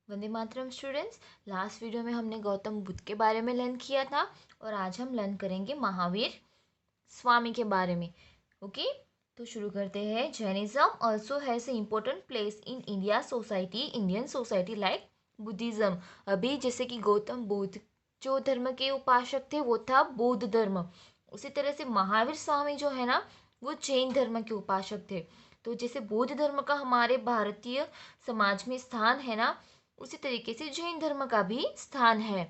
Vande Mataram students. Last video में हमने गौतम बुद्ध के बारे में लर्न किया था और आज हम लर्न करेंगे महावीर स्वामी के बारे में। ओके, तो शुरू करते हैं। Jainism also has a important place in India society, Indian society like Buddhism. अभी जैसे कि गौतम बुद्ध जो धर्म के उपासक थे वो था बौद्ध धर्म, उसी तरह से महावीर स्वामी जो है ना वो जैन धर्म के उपासक थे। तो जैसे बौद्ध धर्म का हमारे भारतीय समाज में स्थान है ना, उसी तरीके से जैन धर्म का भी स्थान है।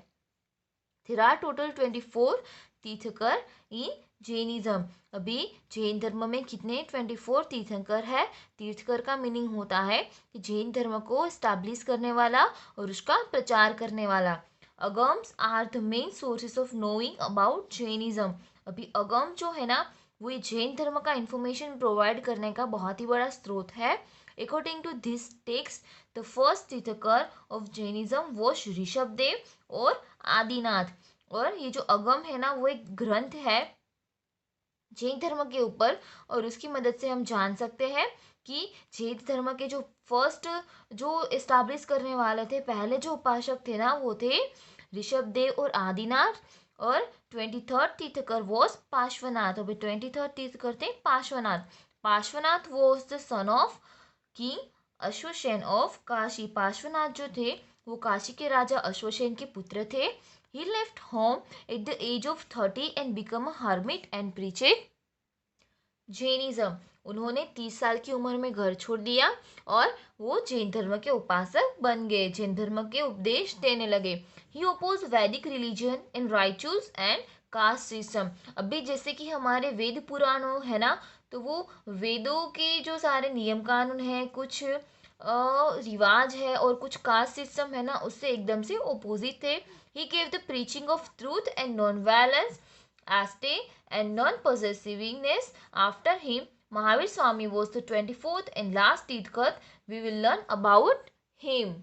There are total 24 tirthankar in Jainism. अभी जैन धर्म में कितने 24 तीर्थंकर है। तीर्थकर का मीनिंग होता है कि जैन धर्म को स्टैब्लिश करने वाला और उसका प्रचार करने वाला। Agamas are the main sources of knowing about Jainism. अभी अगम जो है ना वो ये जैन धर्म का इंफॉर्मेशन प्रोवाइड करने का बहुत ही बड़ा स्रोत है। According to this text the first tirthankar of Jainism was Rishabhdev और आदिनाथ। और ये जो अगम है ना वो एक ग्रंथ है जैन धर्म के ऊपर, और उसकी मदद से हम जान सकते हैं कि जैन धर्म के जो फर्स्ट जो इस्टाब्लिश करने वाले थे, पहले जो उपासक थे ना वो थे ऋषभदेव और आदिनाथ। और 23rd तीर्थकर वॉज पार्श्वनाथ। अभी 23rd तीर्थकर थे Parshvanath. Parshvanath was the son of king Ashvasena of Kashi. Parshvanath जो थे वो काशी के राजा अश्वसेन के पुत्र थे। He left home at the age of 30 and become a hermit and preached Jainism. उन्होंने 30 साल की उम्र में घर छोड़ दिया और वो जैन धर्म के उपासक बन गए, जैन धर्म के उपदेश देने लगे। He oppose Vedic religion and rituals and caste system. अभी जैसे कि हमारे वेद पुराणों है ना, तो वो वेदों के जो सारे नियम कानून हैं, कुछ रिवाज है और कुछ कास्ट सिस्टम है ना, उससे एकदम से ओपोजिट थे। He gave the preaching of truth and non violence, asteya and non-possessiveness. After him, Mahavir Swami was the 24th and last Tirthakar. We will learn about him.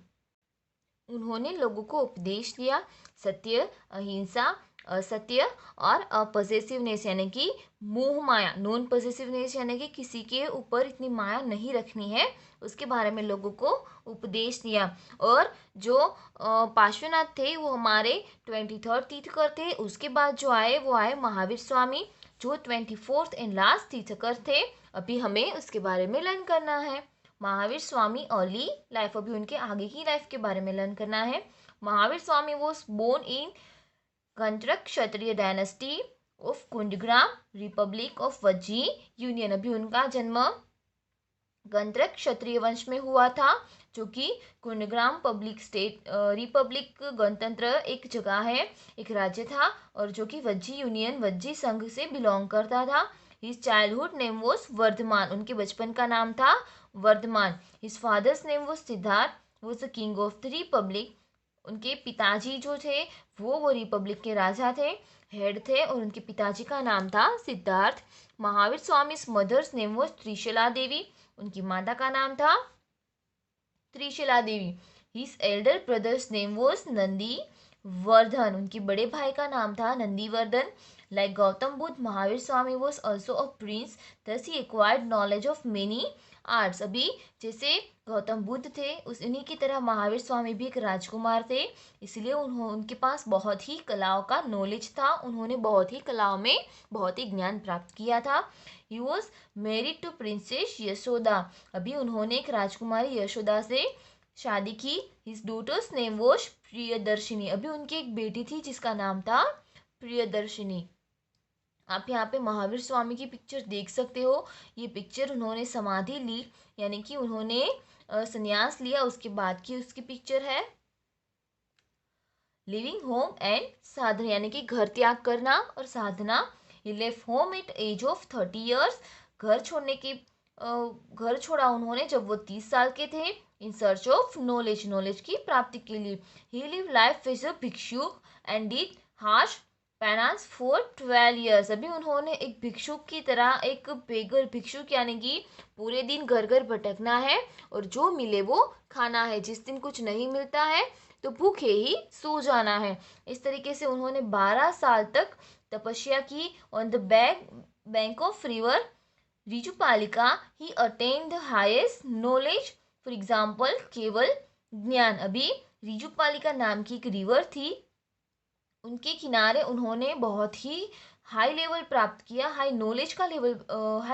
उन्होंने लोगों को उपदेश दिया सत्य, अहिंसा, असत्य और अपॉसेसिवनेस यानी कि मोह माया, नॉन पॉसेसिवनेस यानी कि किसी के ऊपर इतनी माया नहीं रखनी है, उसके बारे में लोगों को उपदेश दिया। और जो पार्श्वनाथ थे वो हमारे 23rd तीर्थकर थे। उसके बाद जो आए वो आए महावीर स्वामी जो 24th एंड लास्ट तीर्थकर थे। अभी हमें उसके बारे में लर्न करना है। महावीर स्वामी अर्ली लाइफ, अभी उनके आगे की लाइफ के बारे में लर्न करना है। Mahavir Swami was born in कंट्रक kshatriya dynasty of Kundagram, republic of Vajji union. अभी उनका जन्म गंधर्व क्षत्रिय वंश में हुआ था, जो कि कुंडग्राम पब्लिक स्टेट रिपब्लिक गणतंत्र एक जगह है, एक राज्य था, और जो कि वज्जी यूनियन वज्जी संघ से बिलोंग करता था। His childhood name was Vardhaman. उनके बचपन का नाम था Vardhaman. His father's name was Siddhartha, was the king of the republic. उनके पिताजी जो थे वो रिपब्लिक के राजा थे, हेड थे, और उनके पिताजी का नाम था Siddharth. Mahavir Swami mother's name was Trishala Devi. उनकी माता का नाम था Trishala Devi. His elder brother's name was Nandi Vardhan. उनके बड़े भाई का नाम था Nandivardhan. Like Gautam Buddha, Mahavir Swami was also a prince, thus he acquired knowledge of many arts। अभी जैसे गौतम बुद्ध थे उस उन्हीं की तरह महावीर स्वामी भी एक राजकुमार थे, इसलिए उनके पास बहुत ही कलाओं का नॉलेज था। उन्होंने बहुत ही कलाओं में बहुत ही ज्ञान प्राप्त किया था। He was married to princess Yashoda. अभी उन्होंने एक राजकुमारी यशोदा से शादी की। His daughter's name was Priyadarshini. अभी उनकी एक बेटी थी जिसका नाम था प्रियदर्शिनी। आप यहाँ पे महावीर स्वामी की पिक्चर देख सकते हो। ये पिक्चर उन्होंने समाधि ली, यानी कि उन्होंने संन्यास लिया उसके बाद की उसकी पिक्चर है। लिविंग होम एंड साधना यानी कि घर त्याग करना और साधना। He left home at age of 30 years. घर छोड़ा उन्होंने जब वो 30 साल के थे। In search of knowledge, knowledge की प्राप्ति के लिए। He live life as a bhikshuk and did harsh penance for 12 years. अभी उन्होंने एक भिक्षुक की तरह, एक बेगर भिक्षुक यानी कि पूरे दिन घर घर भटकना है और जो मिले वो खाना है। जिस दिन कुछ नहीं मिलता है तो भूखे ही सो जाना है। इस तरीके से उन्होंने 12 साल तक तपस्या की। On the bank of river रिजुपालिका he attain the highest knowledge. For example Keval ज्ञान। अभी रीजुपालिका नाम की एक रिवर थी, उनके किनारे उन्होंने बहुत ही हाई लेवल प्राप्त किया, हाई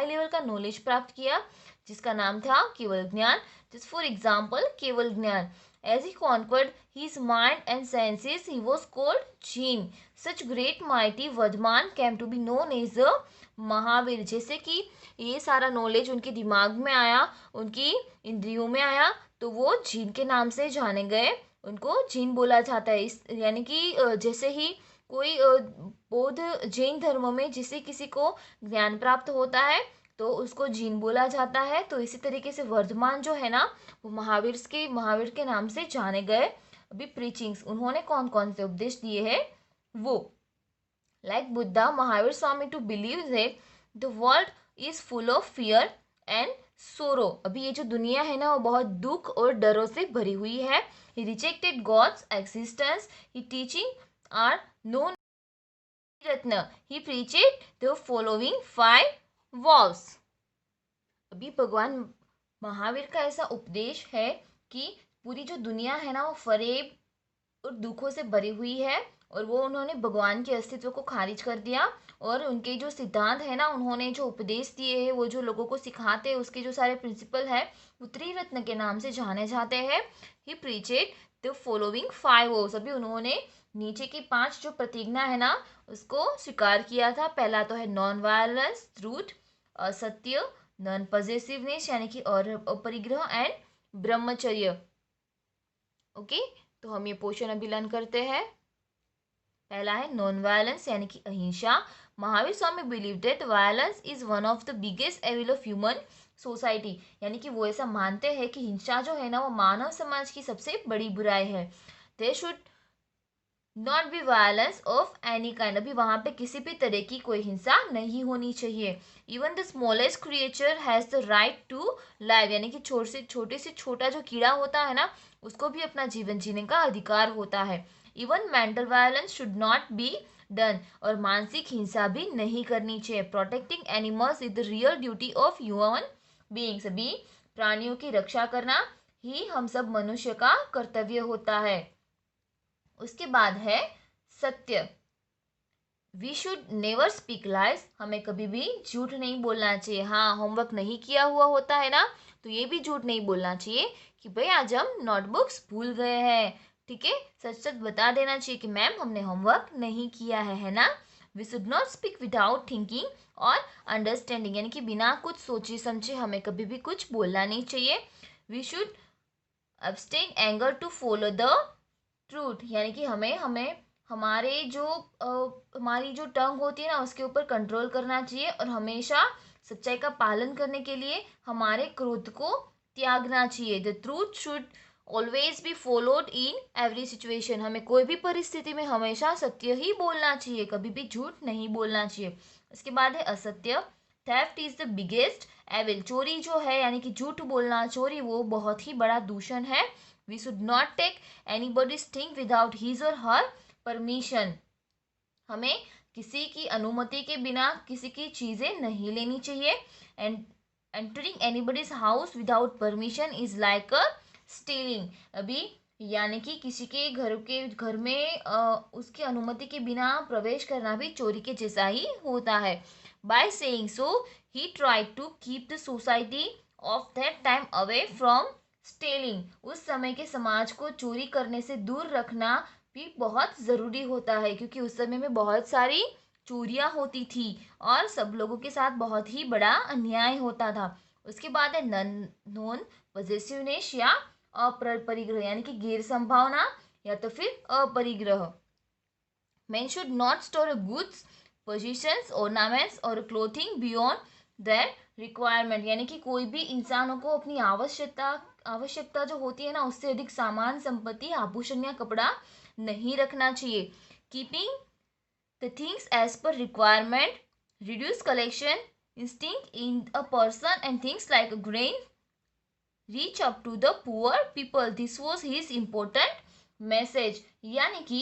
लेवल का नॉलेज प्राप्त किया, जिसका नाम था केवल ज्ञान। Just for example Keval Gyan. As he conquered his mind and senses he was called Jina. Such great mighty Vardhaman came to be known as a Mahavir. जैसे कि ये सारा नॉलेज उनके दिमाग में आया, उनकी इंद्रियों में आया, तो वो जीन के नाम से जाने गए, उनको जीन बोला जाता है। इस यानी कि जैसे ही कोई बौद्ध जैन धर्म में जिसे किसी को ज्ञान प्राप्त होता है तो उसको जीन बोला जाता है, तो इसी तरीके से वर्धमान जो है ना वो महावीर के नाम से जाने गए। अभी प्रीचिंग्स उन्होंने कौन कौन से उपदेश दिए हैं वो, like Buddha Mahavir Swami to believe that the world is full of fear and sorrow. अभी ये जो दुनिया है ना वो बहुत दुख और डरों से भरी हुई है। He rejected God's existence, he teaching are no ratna, he preached the following 5 vows। अभी भगवान महावीर का ऐसा उपदेश है कि पूरी जो दुनिया है ना वो फरेब और दुखों से भरी हुई है, और वो उन्होंने भगवान के अस्तित्व को खारिज कर दिया, और उनके जो सिद्धांत है ना, उन्होंने जो उपदेश दिए हैं, वो जो लोगों को सिखाते हैं, उसके जो सारे प्रिंसिपल है वो त्रिरत्न के नाम से जाने जाते हैं। ही प्रीचेड द फॉलोइंग 5 vows। अभी उन्होंने नीचे की 5 जो प्रतिज्ञा है ना उसको स्वीकार किया था। पहला तो है नॉन वायलेंस, ट्रूथ, असत्य, नॉन पॉजेसिवनेस यानी कि और अपरिग्रह, एंड ब्रह्मचर्य। ओके, तो हम ये पोर्शन अभी लर्न करते हैं। पहला है नॉन वायलेंस यानी कि अहिंसा। Mahavir Swami believe that violence is one of the biggest evil of human society, यानी कि वो ऐसा मानते हैं कि हिंसा जो है ना वो मानव समाज की सबसे बड़ी बुराई है। They should not be violence of any kind. अभी वहां पे किसी भी तरह की कोई हिंसा नहीं होनी चाहिए। Even the smallest creature has the right to live, यानी कि छोटे से छोटा जो कीड़ा होता है ना उसको भी अपना जीवन जीने का अधिकार होता है। Even mental violence should not be done, और मानसिक हिंसा भी नहीं करनी चाहिए। Protecting animals is the real duty of human beings. अभी प्राणियों की रक्षा करना ही हम सब मनुष्य का कर्तव्य होता है। उसके बाद है सत्य। We should never speak lies, हमें कभी भी झूठ नहीं बोलना चाहिए। हाँ, होमवर्क नहीं किया हुआ होता है ना तो ये भी झूठ नहीं बोलना चाहिए कि भाई आज हम नोटबुक्स भूल गए हैं। ठीक है, सच सच बता देना चाहिए कि मैम हमने होमवर्क नहीं किया है ना। We should not speak without thinking और अंडरस्टैंडिंग, यानी कि बिना कुछ सोचे समझे हमें कभी भी कुछ बोलना नहीं चाहिए। We should abstain anger to follow the truth, यानी कि हमें हमें हमारे जो हमारी जो टंग होती है ना उसके ऊपर कंट्रोल करना चाहिए, और हमेशा सच्चाई का पालन करने के लिए हमारे क्रोध को त्यागना चाहिए। The truth should always be followed in every situation, हमें कोई भी परिस्थिति में हमेशा सत्य ही बोलना चाहिए, कभी भी झूठ नहीं बोलना चाहिए। इसके बाद है असत्य। Theft is the biggest evil, चोरी जो है यानी कि झूठ बोलना, चोरी, वो बहुत ही बड़ा दूषण है। We should not take anybody's thing without his or her permission, हमें किसी की अनुमति के बिना किसी की चीज़ें नहीं लेनी चाहिए। And entering anybody's house without permission is like a stealing. अभी यानी कि किसी के घर में उसकी अनुमति के बिना प्रवेश करना भी चोरी के जैसा ही होता है। By saying so he tried to keep the society of that time away from stealing, उस समय के समाज को चोरी करने से दूर रखना भी बहुत ज़रूरी होता है, क्योंकि उस समय में बहुत सारी चोरियां होती थी और सब लोगों के साथ बहुत ही बड़ा अन्याय होता था। उसके बाद है नॉन पॉजेसिवनेस या अपरिग्रह, यानी कि गैर संभावना या तो फिर अपरिग्रह। Man should not store goods, possessions, ornaments और क्लोथिंग बियॉन्ड देयर रिक्वायरमेंट, यानी कि कोई भी इंसानों को अपनी आवश्यकता जो होती है ना उससे अधिक सामान, संपत्ति, आभूषण या कपड़ा नहीं रखना चाहिए। Keeping the things as per requirement, reduce collection instinct in a person and things like grain reach up to the poor people, this was his important message. यानी कि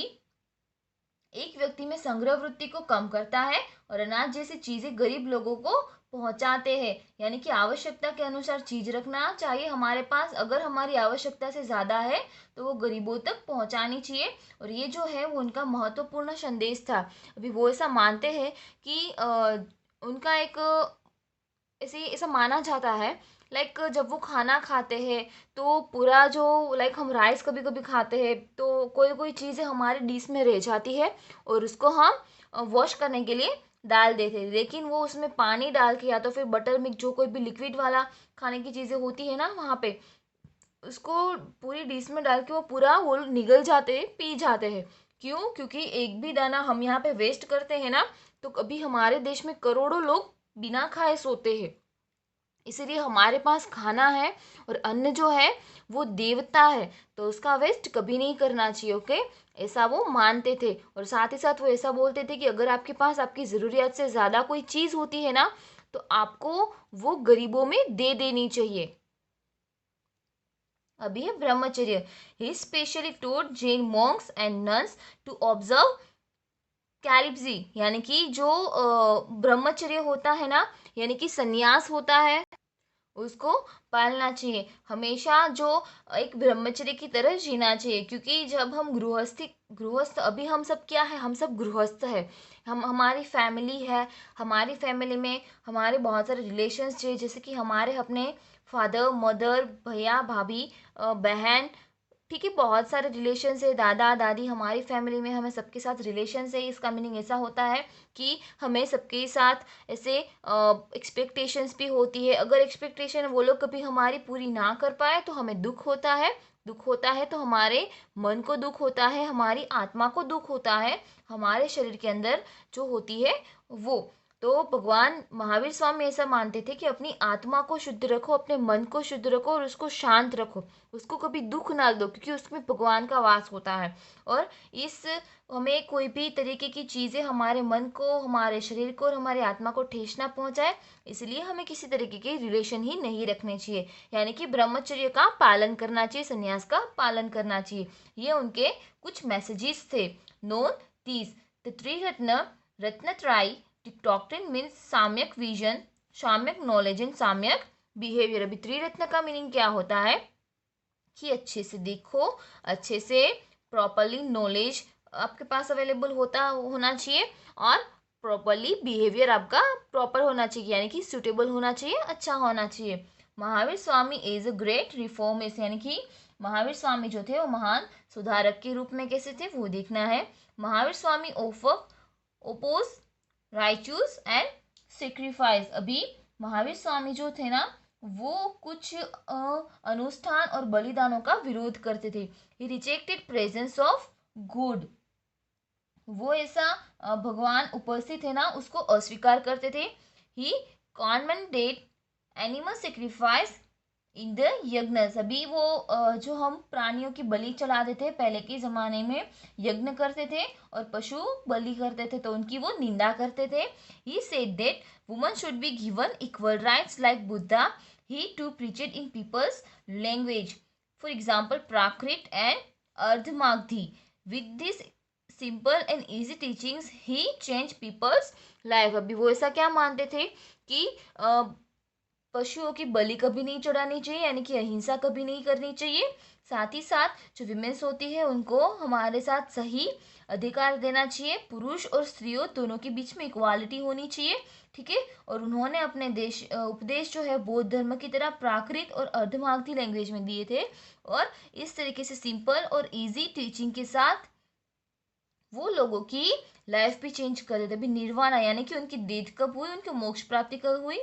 एक व्यक्ति में संग्रह वृत्ति को कम करता है और अनाज जैसी चीजें गरीब लोगों को पहुंचाते हैं, यानी कि आवश्यकता के अनुसार चीज रखना चाहिए हमारे पास। अगर हमारी आवश्यकता से ज़्यादा है तो वो गरीबों तक पहुंचानी चाहिए। और ये जो है वो उनका महत्वपूर्ण संदेश था। अभी वो ऐसा मानते हैं कि उनका एक ऐसे ऐसा माना जाता है, लाइक जब वो खाना खाते हैं तो पूरा जो, लाइक हम राइस कभी कभी खाते हैं तो कोई कोई चीज़ें हमारे डिश में रह जाती है और उसको हम वॉश करने के लिए डाल देते हैं, लेकिन वो उसमें पानी डाल के या तो फिर बटर मिल्क, जो कोई भी लिक्विड वाला खाने की चीज़ें होती है ना वहाँ पे, उसको पूरी डिश में डाल के वो पूरा वो निगल जाते हैं, पी जाते हैं। क्यों? क्योंकि एक भी दाना हम यहाँ पे वेस्ट करते हैं ना, तो कभी हमारे देश में करोड़ों लोग बिना खाए सोते हैं। इसीलिए हमारे पास खाना है और अन्न जो है वो देवता है, तो उसका वेस्ट कभी नहीं करना चाहिए। ओके, ऐसा वो मानते थे। और साथ ही साथ वो ऐसा बोलते थे कि अगर आपके पास आपकी ज़रूरियात से ज़्यादा कोई चीज़ होती है ना, तो आपको वो गरीबों में दे देनी चाहिए। अभी है ब्रह्मचर्य। He specially told Jain monks and nuns to observe celibacy, यानी कि जो ब्रह्मचर्य होता है ना, यानी कि संन्यास होता है, उसको पालना चाहिए हमेशा। जो एक ब्रह्मचर्य की तरह जीना चाहिए, क्योंकि जब हम गृहस्थ, अभी हम सब क्या है, हम सब गृहस्थ है। हम, हमारी फैमिली है, हमारी फैमिली में हमारे बहुत सारे रिलेशंस चाहिए, जैसे कि हमारे अपने फादर मदर, भैया भाभी, बहन, ठीक है, बहुत सारे रिलेशन है, दादा दादी, हमारी फैमिली में हमें सबके साथ रिलेशन है। इसका मीनिंग ऐसा होता है कि हमें सबके साथ ऐसे एक्सपेक्टेशंस भी होती है। अगर एक्सपेक्टेशन वो लोग कभी हमारी पूरी ना कर पाए तो हमें दुख होता है। दुख होता है तो हमारे मन को दुख होता है, हमारी आत्मा को दुख होता है, हमारे शरीर के अंदर जो होती है वो। तो भगवान महावीर स्वामी ऐसा मानते थे कि अपनी आत्मा को शुद्ध रखो, अपने मन को शुद्ध रखो और उसको शांत रखो, उसको कभी दुख ना दो, क्योंकि उसमें भगवान का वास होता है। और इस, हमें कोई भी तरीके की चीज़ें हमारे मन को, हमारे शरीर को और हमारी आत्मा को ठेस ना पहुंचाए, इसलिए हमें किसी तरीके के रिलेशन ही नहीं रखने चाहिए, यानी कि ब्रह्मचर्य का पालन करना चाहिए, संन्यास का पालन करना चाहिए। ये उनके कुछ मैसेजेस थे। Known these the three ratna Ratnatraya doctrine means samyak vision, samyak knowledge and samyak behaviour. अभी त्रिरत्न का मीनिंग क्या होता है कि अच्छे से देखो, अच्छे से प्रॉपरली नॉलेज आपके पास अवेलेबल होना चाहिए, और प्रॉपरली बिहेवियर आपका प्रॉपर होना चाहिए, यानी कि सुटेबल होना चाहिए, अच्छा होना चाहिए। Mahavir Swami is a great reformist, यानी कि महावीर स्वामी जो थे वो महान सुधारक के रूप में कैसे थे वो देखना है। महावीर स्वामी ओपोज राइचूस एंड सेक्रीफाइस। अभी महावीर स्वामी जो थे ना, वो कुछ अनुष्ठान और बलिदानों का विरोध करते थे। ही रिजेक्टेड प्रेजेंस ऑफ गुड, वो ऐसा भगवान उपस्थित है ना उसको अस्वीकार करते थे। ही कॉन्मेंडेड एनिमल सेक्रीफाइस इन द यज्ञ। अभी वो जो हम प्राणियों की बलि चढ़ाते थे पहले के ज़माने में, यज्ञ करते थे और पशु बलि करते थे, तो उनकी वो निंदा करते थे। He said that woman should be given equal rights like Buddha. He too preached in people's language, for example Prakrit and Ardhamagadhi. With this simple and easy teachings he change people's life. अभी वो ऐसा क्या मानते थे कि पशुओं की बलि कभी नहीं चढ़ानी चाहिए, यानी कि अहिंसा कभी नहीं करनी चाहिए। साथ ही साथ जो विमेन्स होती है उनको हमारे साथ सही अधिकार देना चाहिए। पुरुष और स्त्रियों दोनों के बीच में इक्वालिटी होनी चाहिए, ठीक है। और उन्होंने अपने उपदेश जो है बौद्ध धर्म की तरह प्राकृत और अर्धमागधी लैंग्वेज में दिए थे, और इस तरीके से सिंपल और इजी टीचिंग के साथ वो लोगों की लाइफ भी चेंज कर देते। अभी निर्वाणा, यानी कि उनकी डेथ कब हुई, उनकी मोक्ष प्राप्ति कब हुई।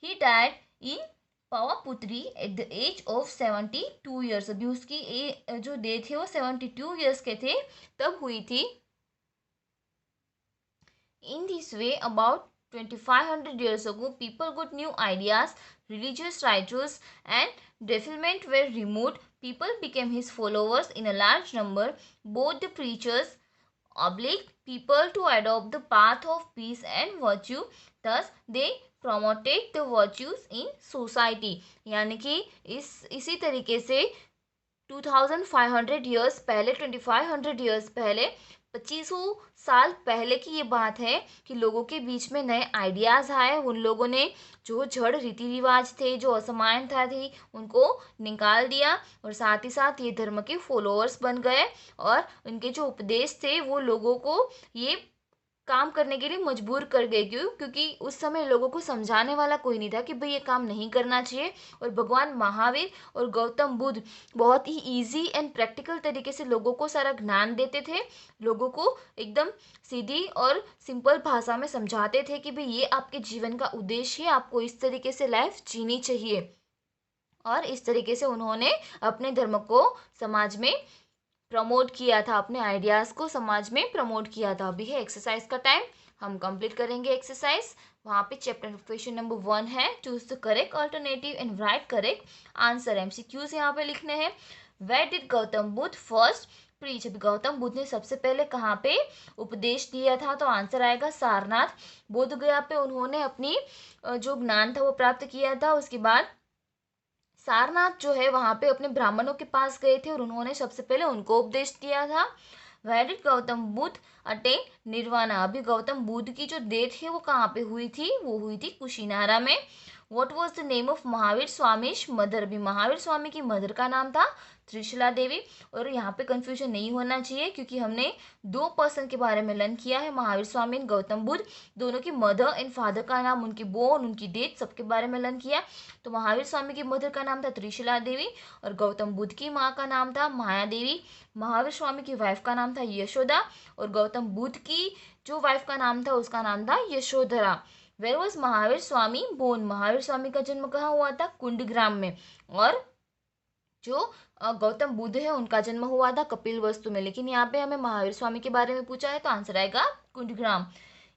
He died in Pavapuri at the age of 72 years. अभी उसकी जो डेथ है वो 72 ईयर्स के थे तब हुई थी। In this way, about 2500 years ago, people got new ideas, religious rituals and defilement were removed. People became his followers in a large number. Both the preachers obliged people to adopt the path of peace and virtue. Thus, they promoted the virtues in society. यानी कि इसी तरीके से 2500 years पहले, 2500 years पहले, 2500 साल पहले की ये बात है कि लोगों के बीच में नए आइडियाज़ आए। उन लोगों ने जो जड़ रीति रिवाज थे, जो असमानता थी, उनको निकाल दिया और साथ ही साथ ये धर्म के फॉलोअर्स बन गए। और उनके जो उपदेश थे वो लोगों को ये काम करने के लिए मजबूर कर गए। क्यों? क्योंकि उस समय लोगों को समझाने वाला कोई नहीं था कि भाई ये काम नहीं करना चाहिए। और भगवान महावीर और गौतम बुद्ध बहुत ही इजी एंड प्रैक्टिकल तरीके से लोगों को सारा ज्ञान देते थे। लोगों को एकदम सीधी और सिंपल भाषा में समझाते थे कि भाई ये आपके जीवन का उद्देश्य है, आपको इस तरीके से लाइफ जीनी चाहिए। और इस तरीके से उन्होंने अपने धर्म को समाज में प्रमोट किया था, अपने आइडियाज़ को समाज में प्रमोट किया था। अभी है एक्सरसाइज का टाइम, हम कंप्लीट करेंगे एक्सरसाइज। वहाँ पे चैप्टर क्वेश्चन नंबर 1 है, choose the correct alternative and write correct answer. MCQs यहाँ पे लिखने हैं। Where did Gautam Buddha first preach? अभी गौतम बुद्ध ने सबसे पहले कहाँ पे उपदेश दिया था? तो आंसर आएगा सारनाथ, बोध गया पे उन्होंने अपनी जो ज्ञान था वो प्राप्त किया था। उसके बाद सारनाथ जो है वहां पे अपने ब्राह्मणों के पास गए थे और उन्होंने सबसे पहले उनको उपदेश दिया था। Where did Gautam Buddha attain nirvana? अभी गौतम बुद्ध की जो डेथ है वो कहाँ पे हुई थी? वो हुई थी कुशीनारा में। What was the name of Mahavir Swami's mother? भी महावीर स्वामी की मदर का नाम था त्रिशला देवी। और यहाँ पे कंफ्यूजन नहीं होना चाहिए क्योंकि हमने 2 पर्सन के बारे में लर्न किया है, महावीर स्वामी एंड गौतम बुद्ध। दोनों की मदर एंड फादर का नाम, उनकी बोर्न, उनकी डेथ, सबके बारे में लर्न किया। तो महावीर स्वामी की मदर का नाम था त्रिशला देवी और गौतम बुद्ध की माँ का नाम था माया देवी। महावीर स्वामी की वाइफ का नाम था यशोदा और गौतम बुद्ध की जो वाइफ का नाम था उसका नाम था Yashodhara. Where was Mahavir Swami born? Mahavir Swami का जन्म कहाँ हुआ था? कुंडग्राम में। और जो गौतम बुद्ध है उनका जन्म हुआ था कपिल वस्तु में। लेकिन यहाँ पे हमें महावीर स्वामी के बारे में पूछा है तो आंसर आएगा Kundagram.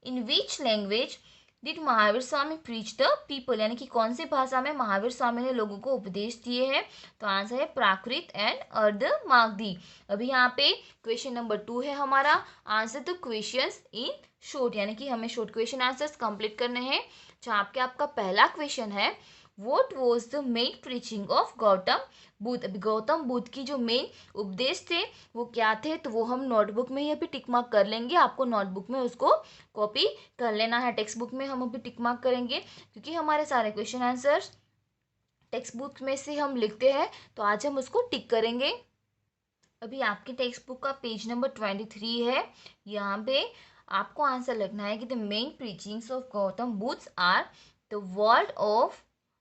In which language did Mahavir Swami preach the people? यानी कि कौन सी भाषा में महावीर स्वामी ने लोगों को उपदेश दिए हैं? तो आंसर है प्राकृत एंड अर्ध मागधी। अभी यहाँ पे क्वेश्चन नंबर 2 है हमारा, answer the questions in short, यानी कि हमें शॉर्ट क्वेश्चन आंसर्स कंप्लीट करने हैं। जहाँ पे आपका पहला क्वेश्चन है, what was the main preaching of Gautam Buddha? अभी गौतम बुद्ध की जो मेन उपदेश थे वो क्या थे? तो वो हम नोटबुक में ही अभी टिक मार्क कर लेंगे। आपको नोटबुक में उसको कॉपी कर लेना है। टेक्स्ट बुक में हम अभी टिक मार्क करेंगे क्योंकि हमारे सारे क्वेश्चन आंसर्स टेक्स्ट बुक में से हम लिखते हैं, तो आज हम उसको टिक करेंगे। अभी आपकी टेक्स्ट बुक का पेज नंबर 23 है। यहाँ पे आपको आंसर लिखना है कि the main preachings of Gautam Buddha are the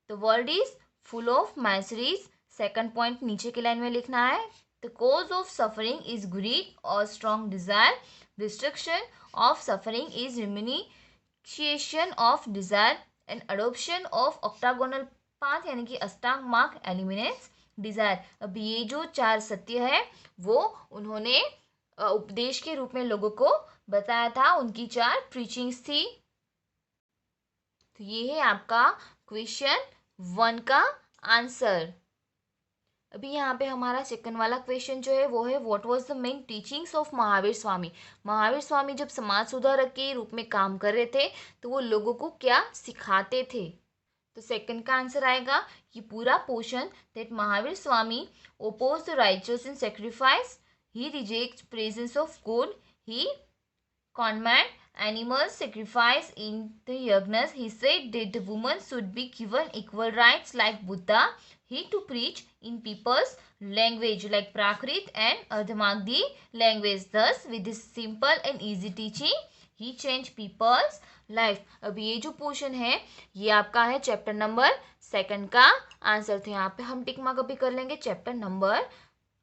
world is full of miseries. Second point नीचे की लाइन में लिखना है, the cause of suffering is greed और strong desire. Destruction of suffering is renunciation of desire and adoption of octagonal path, यानी कि अष्टांग मार्ग eliminates Dzire. अब ये जो 4 सत्य है वो उन्होंने उपदेश के रूप में लोगों को बताया था, उनकी 4 प्रीचिंग्स थी। तो ये है आपका क्वेश्चन 1 का आंसर। अभी यहाँ पे हमारा सेकंड वाला क्वेश्चन जो है वो है, what was the main teachings of Mahavir Swami? Mahavir Swami जब समाज सुधारक के रूप में काम कर रहे थे तो वो लोगों को क्या सिखाते थे? तो सेकंड का आंसर आएगा कि पूरा portion, that Mahavir Swami oppose the righteous in sacrifice, he reject presence of God, he condemned animal sacrifice in the yagnas. He said that the woman should be given equal rights like Buddha. He to preach in people's language like Prakrit and Ardhamagdi language. Thus, with this simple and easy teaching, he changed people's life. अब ये जो portion है ये आपका है chapter number 2 का answer थे। यहाँ पे हम टिक मार्क अभी कर लेंगे चैप्टर नंबर,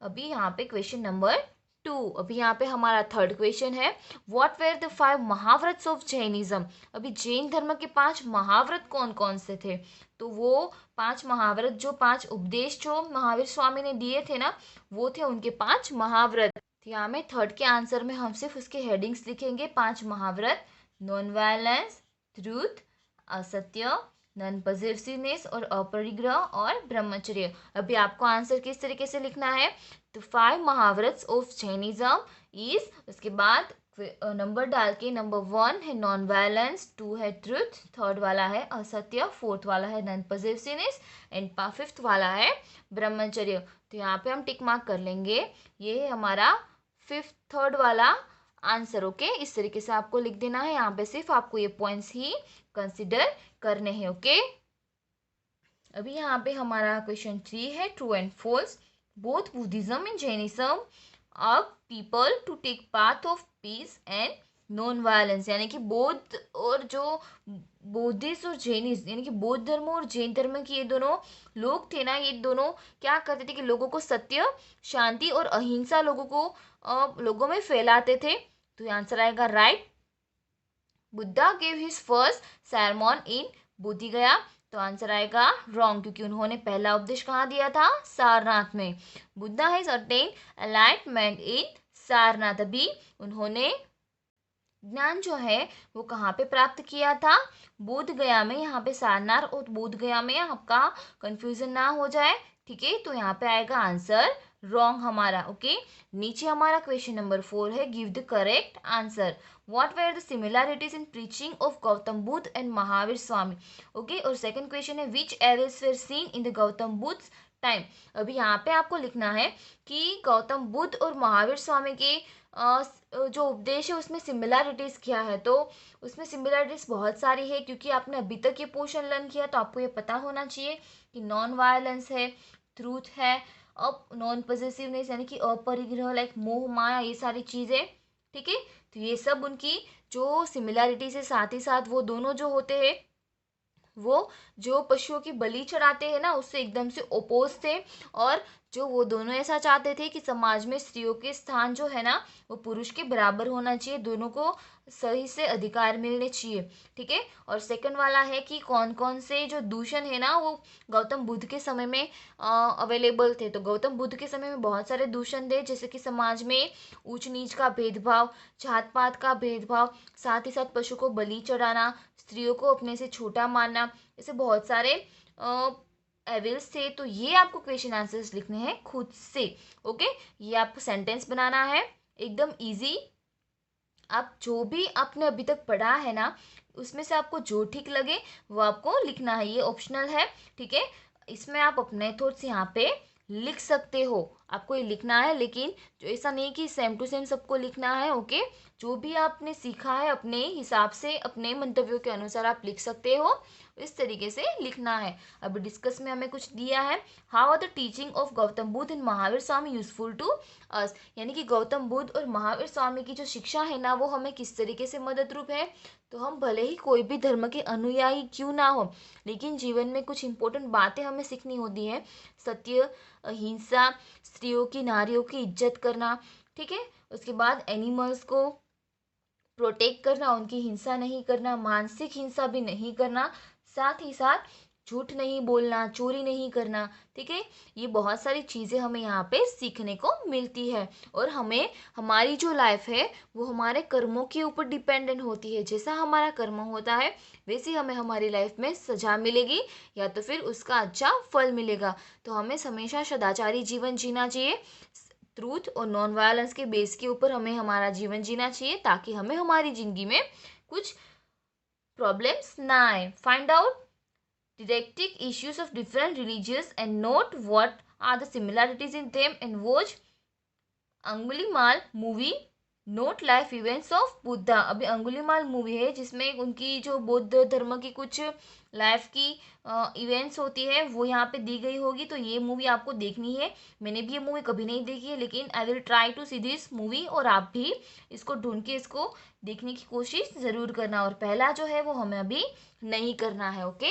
अभी यहाँ पे क्वेश्चन नंबर 2। अभी यहाँ पे हमारा थर्ड क्वेश्चन है, what were the 5 mahavrat of Jainism? अभी जैन धर्म के 5 महाव्रत कौन कौन से थे? तो वो 5 महाव्रत, जो 5 उपदेश जो महावीर स्वामी ने दिए थे ना, वो थे उनके 5 महाव्रत। तो यहाँ में थर्ड के आंसर में हम सिर्फ उसके हेडिंग्स लिखेंगे। 5 महाव्रत, नॉन वायलेंस, ट्रूथ, असत्य, नॉन पॉजिटिवनेस और अपरिग्रह और ब्रह्मचर्य। अभी आपको आंसर किस तरीके से लिखना है? तो 5 महाव्रत ऑफ जैनिज्म इज, उसके बाद नंबर डाल के नंबर 1 है नॉन वायलेंस, 2 है ट्रुथ, थर्ड वाला है असत्य, फोर्थ वाला है नॉन पॉसेसिवनेस एंड फिफ्थ वाला है ब्रह्मचर्य। तो यहाँ पे हम टिक मार्क कर लेंगे, ये है हमारा फिफ्थ थर्ड वाला आंसर। ओके, इस तरीके से आपको लिख देना है, यहाँ पे सिर्फ आपको ये पॉइंट्स ही कंसिडर करने हैं। ओके, अभी यहाँ पे हमारा क्वेश्चन 3 है true and false. Both Buddhism and Jainism are people to take path of peace and non violence, यानी कि बौद्ध और जो बौद्धिस्ट और जैनिस्ट यानी कि बौद्ध धर्म और जैन धर्म के ये दोनों लोग थे ना, ये दोनों क्या करते थे कि लोगों को सत्य, शांति और अहिंसा लोगों में फैलाते थे। तो आंसर आएगा right. Buddha gave his first sermon in Bodhi Gaya. तो आंसर आएगा रॉन्ग, क्योंकि उन्होंने पहला उपदेश कहाँ दिया था? सारनाथ में। बुद्धा हैज अटेन एनलाइटमेंट इन सारनाथ। अभी उन्होंने ज्ञान जो है वो कहाँ पे प्राप्त किया था? बोध गया में। यहाँ पे सारनाथ और बोध गया में आपका कंफ्यूजन ना हो जाए, ठीक है। तो यहाँ पे आएगा आंसर रॉन्ग हमारा। ओके, नीचे हमारा क्वेश्चन नंबर 4 है give the correct answer. What were the similarities in preaching of Gautam Buddha and Mahavir Swami. Okay, और सेकंड क्वेश्चन है which errors were seen in the Gautam Buddha time. अभी यहाँ पे आपको लिखना है कि गौतम बुद्ध और महावीर स्वामी के जो उपदेश है उसमें सिमिलैरिटीज क्या है। तो उसमें सिमिलैरिटीज बहुत सारी है, क्योंकि आपने अभी तक ये पोर्शन लर्न किया तो आपको ये पता होना चाहिए कि नॉन वायलेंस है, ट्रूथ है, अब नॉन पॉसेसिवनेस यानी कि अपरिग्रह लाइक मोह माया, ये सारी चीज़ें, ठीक है। तो ये सब उनकी जो सिमिलैरिटीज है, साथ ही साथ वो दोनों जो होते हैं वो जो पशुओं की बलि चढ़ाते हैं ना उससे एकदम से ओपोज थे, और जो वो दोनों ऐसा चाहते थे कि समाज में स्त्रियों के स्थान जो है ना वो पुरुष के बराबर होना चाहिए, दोनों को सही से अधिकार मिलने चाहिए, ठीक है। और सेकंड वाला है कि कौन कौन से जो दूषण है ना वो गौतम बुद्ध के समय में अवेलेबल थे। तो गौतम बुद्ध के समय में बहुत सारे दूषण थे, जैसे कि समाज में ऊंच नीच का भेदभाव, जात पात का भेदभाव, साथ ही साथ पशु को बलि चढ़ाना, स्त्रियों को अपने से छोटा मानना, ऐसे बहुत सारे एविल्स थे। तो ये आपको क्वेश्चन आंसर्स लिखने हैं खुद से। ओके, ये आपको सेंटेंस बनाना है एकदम इजी। आप जो भी आपने अभी तक पढ़ा है ना उसमें से आपको जो ठीक लगे वो आपको लिखना है, ये ऑप्शनल है, ठीक है। इसमें आप अपने थॉट्स यहाँ पे लिख सकते हो, आपको ये लिखना है, लेकिन जो ऐसा नहीं कि सेम टू सेम सबको लिखना है। ओके, जो भी आपने सीखा है अपने हिसाब से अपने मंतव्यों के अनुसार आप लिख सकते हो, इस तरीके से लिखना है। अभी डिस्कस में हमें कुछ दिया है, how are the teaching of Gautam Buddha and Mahavir Swami useful to us, यानी कि गौतम बुद्ध और महावीर स्वामी की जो शिक्षा है ना वो हमें किस तरीके से मदद रूप है। तो हम भले ही कोई भी धर्म के अनुयायी क्यों ना हो, लेकिन जीवन में कुछ इंपॉर्टेंट बातें हमें सीखनी होती है, सत्य, अहिंसा, स्त्रियों की नारियों की इज्जत करना, ठीक है। उसके बाद एनिमल्स को प्रोटेक्ट करना, उनकी हिंसा नहीं करना, मानसिक हिंसा भी नहीं करना, साथ ही साथ झूठ नहीं बोलना, चोरी नहीं करना, ठीक है। ये बहुत सारी चीज़ें हमें यहाँ पे सीखने को मिलती है, और हमें हमारी जो लाइफ है वो हमारे कर्मों के ऊपर डिपेंडेंट होती है। जैसा हमारा कर्म होता है वैसे हमें हमारी लाइफ में सजा मिलेगी या तो फिर उसका अच्छा फल मिलेगा। तो हमें हमेशा सदाचारी जीवन जीना चाहिए, ट्रूथ और नॉन वायलेंस के बेस के ऊपर हमें हमारा जीवन जीना चाहिए, ताकि हमें हमारी ज़िंदगी में कुछ प्रॉब्लम्स ना आए। Find out didactic issues of different religions and note what are the similarities in them and watch Angulimal movie, note life events of Buddha. अभी अंगुलीमाल मूवी है जिसमें उनकी जो बौद्ध धर्म की कुछ लाइफ की इवेंट्स होती है वो यहाँ पे दी गई होगी, तो ये मूवी आपको देखनी है। मैंने भी ये मूवी कभी नहीं देखी है, लेकिन I will try to see this movie, और आप भी इसको ढूंढ के इसको देखने की कोशिश ज़रूर करना। और पहला जो है वो हमें अभी नहीं करना है। ओके,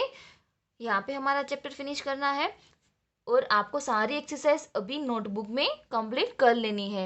यहाँ पे हमारा चैप्टर फिनिश करना है, और आपको सारी एक्सरसाइज अभी नोटबुक में कंप्लीट कर लेनी है।